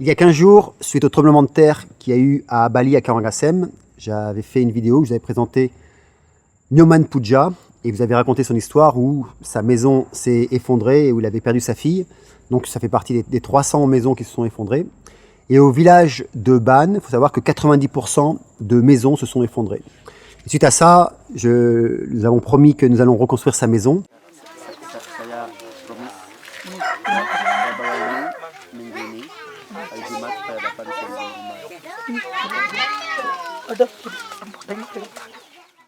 Il y a 15 jours, suite au tremblement de terre qu'il y a eu à Bali, à Karangasem, j'avais fait une vidéo où j'avais présenté Nyoman Puja et vous avez raconté son histoire où sa maison s'est effondrée et où il avait perdu sa fille. Donc ça fait partie des 300 maisons qui se sont effondrées. Et au village de Ban, il faut savoir que 90% de maisons se sont effondrées. Et suite à ça, nous avons promis que nous allons reconstruire sa maison.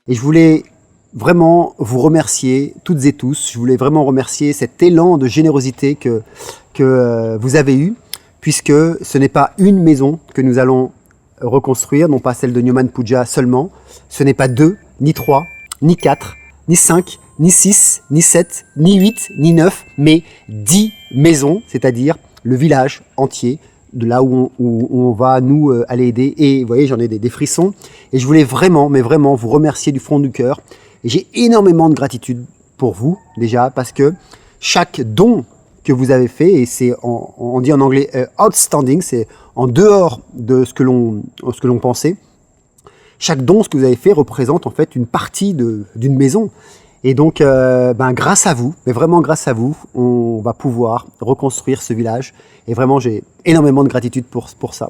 Et je voulais vraiment vous remercier, toutes et tous. Je voulais vraiment remercier cet élan de générosité que vous avez eu, puisque ce n'est pas une maison que nous allons reconstruire, non pas celle de Nyoman Puja seulement. Ce n'est pas 2, ni 3, ni 4, ni 5, ni 6, ni 7, ni 8, ni 9, mais 10 maisons, c'est-à-dire le village entier, de là où on va nous aller aider. Et vous voyez, j'en ai des frissons. Et je voulais vraiment, mais vraiment vous remercier du fond du cœur. Et j'ai énormément de gratitude pour vous, déjà, parce que chaque don que vous avez fait, et c'est, on dit en anglais outstanding, c'est en dehors de ce que l'on pensait. Chaque don, ce que vous avez fait, représente en fait une partie d'une maison. Et donc, grâce à vous, mais vraiment grâce à vous, on va pouvoir reconstruire ce village. Et vraiment, j'ai énormément de gratitude pour ça.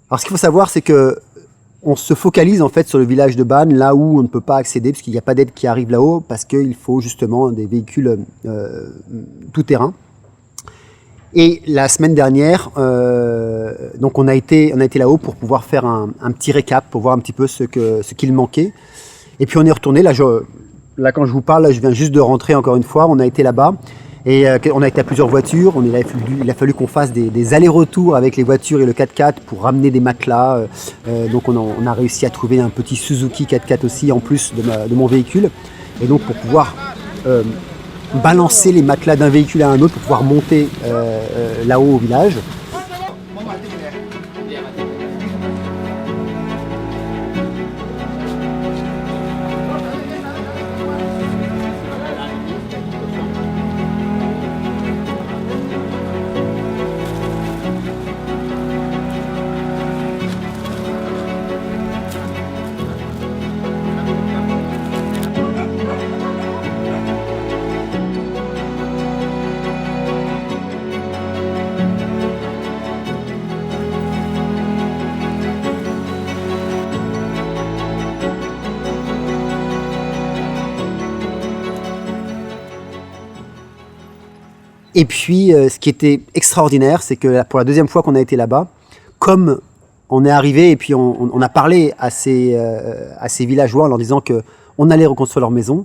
Alors, ce qu'il faut savoir, c'est que on se focalise en fait sur le village de Ban, là où on ne peut pas accéder, parce qu'il n'y a pas d'aide qui arrive là-haut, parce qu'il faut justement des véhicules tout-terrain. Et la semaine dernière, donc on a été là-haut pour pouvoir faire un petit récap, pour voir un petit peu ce qu'il manquait. Et puis on est retourné, là quand je vous parle, là, je viens juste de rentrer encore une fois, on a été là-bas. Et on a été à plusieurs voitures, il a fallu qu'on fasse des allers-retours avec les voitures et le 4x4 pour ramener des matelas. Donc on a réussi à trouver un petit Suzuki 4x4 aussi en plus de mon véhicule. Et donc pour pouvoir balancer les matelas d'un véhicule à un autre, pour pouvoir monter là-haut au village. Et puis, ce qui était extraordinaire, c'est que pour la deuxième fois qu'on a été là-bas, comme on est arrivé et puis on a parlé à ces villageois en leur disant qu'on allait reconstruire leur maison,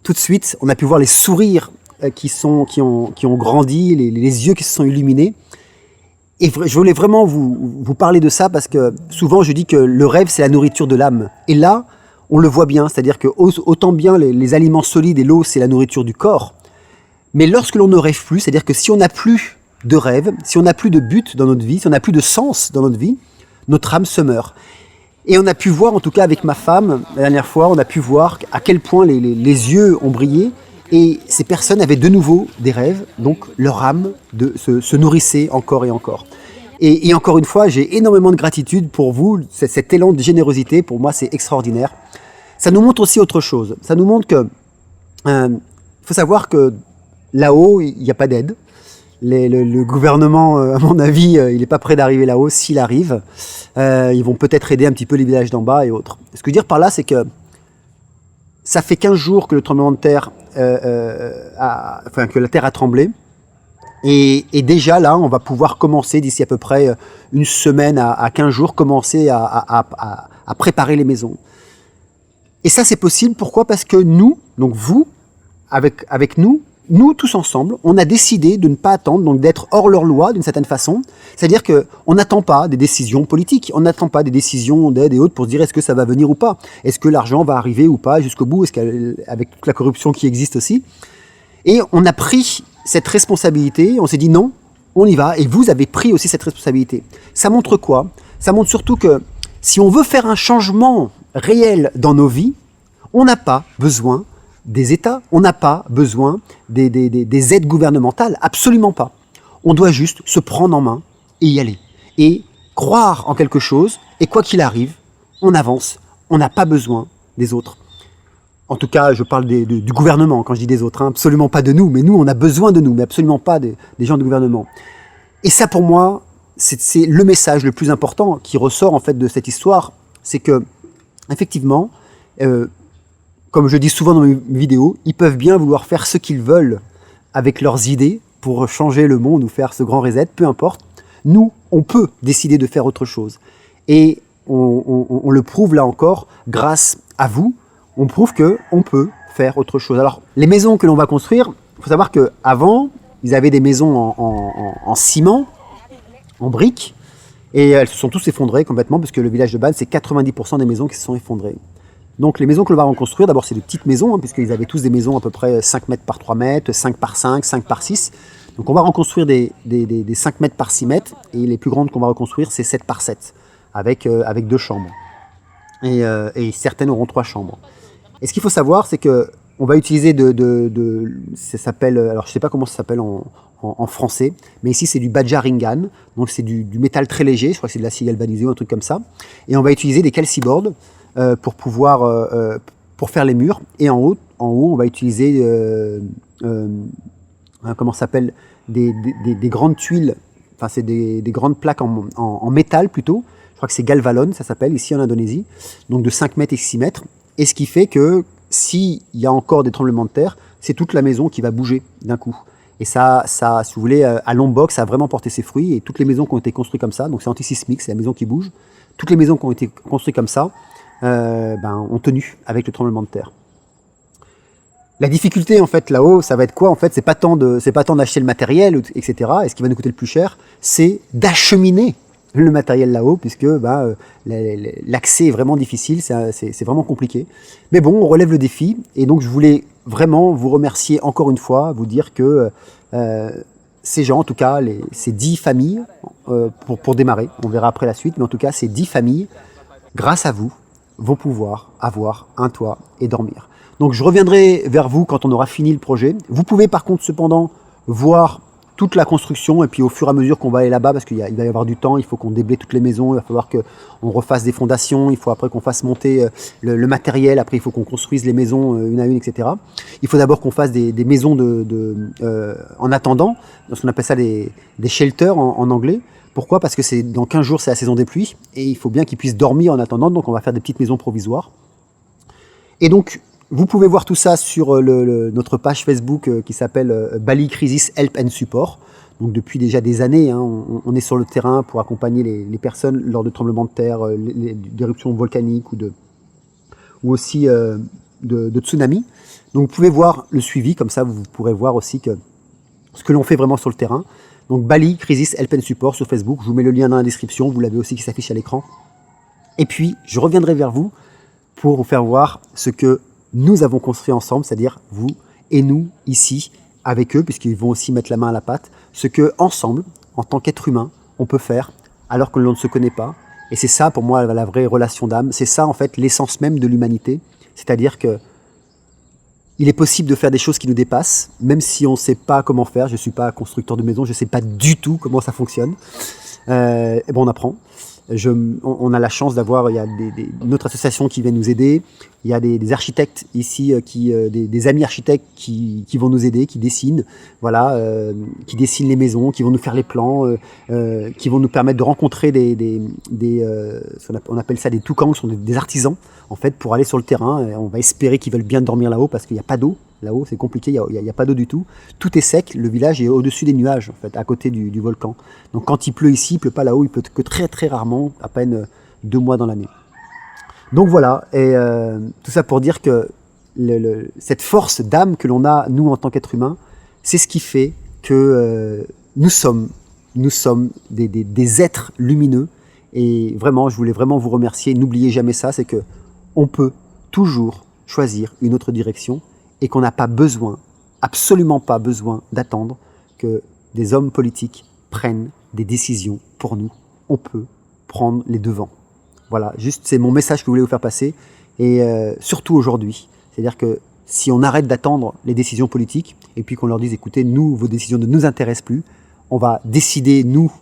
tout de suite, on a pu voir les sourires qui ont grandi, les yeux qui se sont illuminés. Et je voulais vraiment vous parler de ça parce que souvent, je dis que le rêve, c'est la nourriture de l'âme. Et là, on le voit bien, c'est-à-dire que autant bien les aliments solides et l'eau, c'est la nourriture du corps. Mais lorsque l'on ne rêve plus, c'est-à-dire que si on n'a plus de rêve, si on n'a plus de but dans notre vie, si on n'a plus de sens dans notre vie, notre âme se meurt. Et on a pu voir, en tout cas avec ma femme, la dernière fois, on a pu voir à quel point les yeux ont brillé et ces personnes avaient de nouveau des rêves, donc leur âme se nourrissait encore et encore. Et encore une fois, j'ai énormément de gratitude pour vous, cet élan de générosité, pour moi c'est extraordinaire. Ça nous montre aussi autre chose, ça nous montre que, faut savoir que là-haut, il n'y a pas d'aide. Le gouvernement, à mon avis, il n'est pas prêt d'arriver là-haut. S'il arrive, ils vont peut-être aider un petit peu les villages d'en bas et autres. Ce que je veux dire par là, c'est que ça fait 15 jours que le tremblement de terre, que la terre a tremblé. Et déjà, là, on va pouvoir commencer, d'ici à peu près une semaine à 15 jours, commencer à préparer les maisons. Et ça, c'est possible. Pourquoi ? Parce que nous, donc vous, avec nous tous ensemble, on a décidé de ne pas attendre, donc d'être hors leur loi d'une certaine façon. C'est-à-dire qu'on n'attend pas des décisions politiques, on n'attend pas des décisions d'aide et autres pour se dire est-ce que ça va venir ou pas, est-ce que l'argent va arriver ou pas jusqu'au bout, est-ce qu'avec toute la corruption qui existe aussi. Et on a pris cette responsabilité, on s'est dit non, on y va, et vous avez pris aussi cette responsabilité. Ça montre quoi ? Ça montre surtout que si on veut faire un changement réel dans nos vies, on n'a pas besoin des États, on n'a pas besoin des aides gouvernementales, absolument pas. On doit juste se prendre en main et y aller. et croire en quelque chose, et quoi qu'il arrive, on avance, on n'a pas besoin des autres. En tout cas, je parle du gouvernement quand je dis des autres, hein, absolument pas de nous, mais nous, on a besoin de nous, mais absolument pas des gens du gouvernement. Et ça, pour moi, c'est le message le plus important qui ressort en fait de cette histoire, c'est que, effectivement, comme je dis souvent dans mes vidéos, ils peuvent bien vouloir faire ce qu'ils veulent avec leurs idées pour changer le monde ou faire ce grand reset, peu importe. Nous, on peut décider de faire autre chose. Et on le prouve là encore, grâce à vous, on prouve qu'on peut faire autre chose. Alors, les maisons que l'on va construire, il faut savoir qu'avant, ils avaient des maisons en ciment, en briques, et elles se sont tous effondrées complètement, parce que le village de Bannes, c'est 90% des maisons qui se sont effondrées. Donc les maisons que l'on va reconstruire, d'abord c'est des petites maisons, hein, puisqu'ils avaient tous des maisons à peu près 5 mètres par 3 mètres, 5 par 5, 5 par 6. Donc on va reconstruire des 5 mètres par 6 mètres, et les plus grandes qu'on va reconstruire, c'est 7 par 7, avec 2 chambres. Et certaines auront 3 chambres. Et ce qu'il faut savoir, c'est que on va utiliser ça s'appelle, alors je sais pas comment ça s'appelle en français, mais ici c'est du Bajaringan, donc c'est du métal très léger, je crois que c'est de l'acier galvanisé ou un truc comme ça. Et on va utiliser des calciboards pour pouvoir pour faire les murs. Et en haut on va utiliser comment ça s'appelle, des grandes tuiles, enfin c'est des grandes plaques en métal plutôt. Je crois que c'est Galvalon, ça s'appelle ici en Indonésie, donc de 5 mètres et 6 mètres. Et ce qui fait que s'il y a encore des tremblements de terre, c'est toute la maison qui va bouger d'un coup. Et ça, si vous voulez, à Lombok, ça a vraiment porté ses fruits. Et toutes les maisons qui ont été construites comme ça, donc c'est antisismique, c'est la maison qui bouge. Toutes les maisons qui ont été construites comme ça, ont tenu avec le tremblement de terre. La difficulté en fait là-haut, ça va être quoi en fait? C'est pas tant d'acheter le matériel, etc. Et ce qui va nous coûter le plus cher, c'est d'acheminer le matériel là-haut, puisque l'accès est vraiment difficile, c'est vraiment compliqué. Mais bon, on relève le défi, et donc je voulais vraiment vous remercier encore une fois, vous dire que ces gens, en tout cas, ces 10 familles, pour démarrer, on verra après la suite, mais en tout cas, ces 10 familles, grâce à vous, vont pouvoir avoir un toit et dormir. Donc je reviendrai vers vous quand on aura fini le projet. Vous pouvez par contre cependant voir toute la construction, et puis au fur et à mesure qu'on va aller là-bas, parce qu'il va y avoir du temps, il faut qu'on déblaye toutes les maisons, il va falloir qu'on refasse des fondations, il faut après qu'on fasse monter le matériel, après il faut qu'on construise les maisons une à une, etc. Il faut d'abord qu'on fasse des maisons en attendant, ce qu'on appelle ça des shelters en anglais. Pourquoi? Parce que dans 15 jours, c'est la saison des pluies, et il faut bien qu'ils puissent dormir en attendant, donc on va faire des petites maisons provisoires. Et donc, vous pouvez voir tout ça sur notre page Facebook qui s'appelle Bali Crisis Help and Support. Donc depuis déjà des années, hein, on est sur le terrain pour accompagner les personnes lors de tremblements de terre, d'éruptions volcaniques ou aussi de tsunamis. Donc vous pouvez voir le suivi, comme ça vous pourrez voir aussi ce que l'on fait vraiment sur le terrain. Donc Bali Crisis Help and Support sur Facebook, je vous mets le lien dans la description, vous l'avez aussi qui s'affiche à l'écran. Et puis je reviendrai vers vous pour vous faire voir ce que nous avons construit ensemble, c'est-à-dire vous et nous ici avec eux, puisqu'ils vont aussi mettre la main à la pâte, ce que ensemble, en tant qu'être humain, on peut faire alors que l'on ne se connaît pas. Et c'est ça pour moi la vraie relation d'âme, c'est ça en fait l'essence même de l'humanité, c'est-à-dire que il est possible de faire des choses qui nous dépassent, même si on ne sait pas comment faire. Je ne suis pas constructeur de maison, je ne sais pas du tout comment ça fonctionne. Et bon, on apprend. On a la chance d'avoir, il y a notre association qui vient nous aider, il y a des architectes ici, des amis architectes qui vont nous aider, qui dessinent, voilà, qui dessinent les maisons, qui vont nous faire les plans, qui vont nous permettre de rencontrer on appelle ça des toucans, qui sont des artisans, en fait, pour aller sur le terrain. Et on va espérer qu'ils veulent bien dormir là-haut, parce qu'il n'y a pas d'eau. Là-haut, c'est compliqué, il n'y a pas d'eau du tout. Tout est sec, le village est au-dessus des nuages, en fait, à côté du volcan. Donc quand il pleut ici, il ne pleut pas là-haut, il pleut que très très rarement, à peine 2 mois dans l'année. Donc voilà, et tout ça pour dire que cette force d'âme que l'on a, nous, en tant qu'êtres humains, c'est ce qui fait que nous sommes des êtres lumineux. Et vraiment, je voulais vraiment vous remercier. N'oubliez jamais ça, c'est que on peut toujours choisir une autre direction, et qu'on n'a pas besoin, absolument pas besoin d'attendre que des hommes politiques prennent des décisions pour nous. On peut prendre les devants. Voilà, juste c'est mon message que je voulais vous faire passer, et surtout aujourd'hui. C'est-à-dire que si on arrête d'attendre les décisions politiques, et puis qu'on leur dise, écoutez, nous, vos décisions ne nous intéressent plus, on va décider, nous,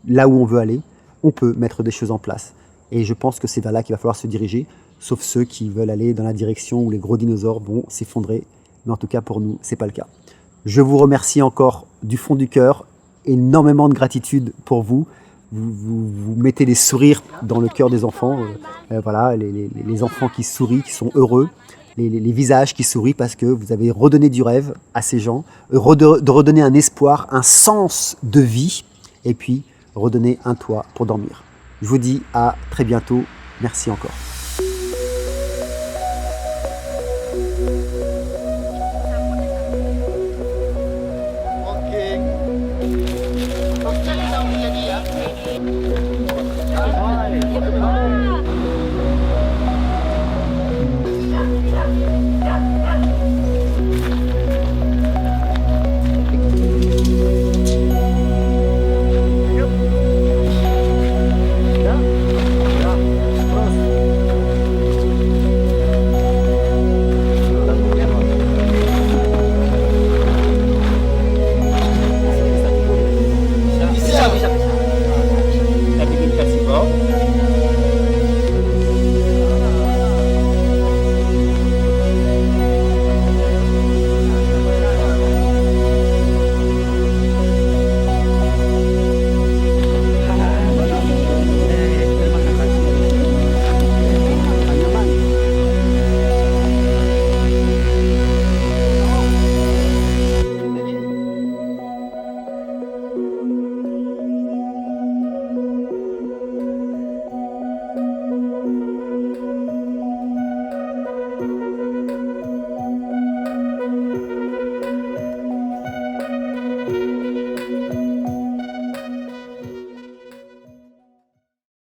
là où on veut aller, on peut mettre des choses en place. Et je pense que c'est vers là qu'il va falloir se diriger, sauf ceux qui veulent aller dans la direction où les gros dinosaures vont s'effondrer. Mais en tout cas, pour nous, ce n'est pas le cas. Je vous remercie encore du fond du cœur, énormément de gratitude pour vous. Vous mettez des sourires dans le cœur des enfants. Voilà, les enfants qui sourient, qui sont heureux, les visages qui sourient parce que vous avez redonné du rêve à ces gens, de redonner un espoir, un sens de vie, et puis redonner un toit pour dormir. Je vous dis à très bientôt. Merci encore. Oke.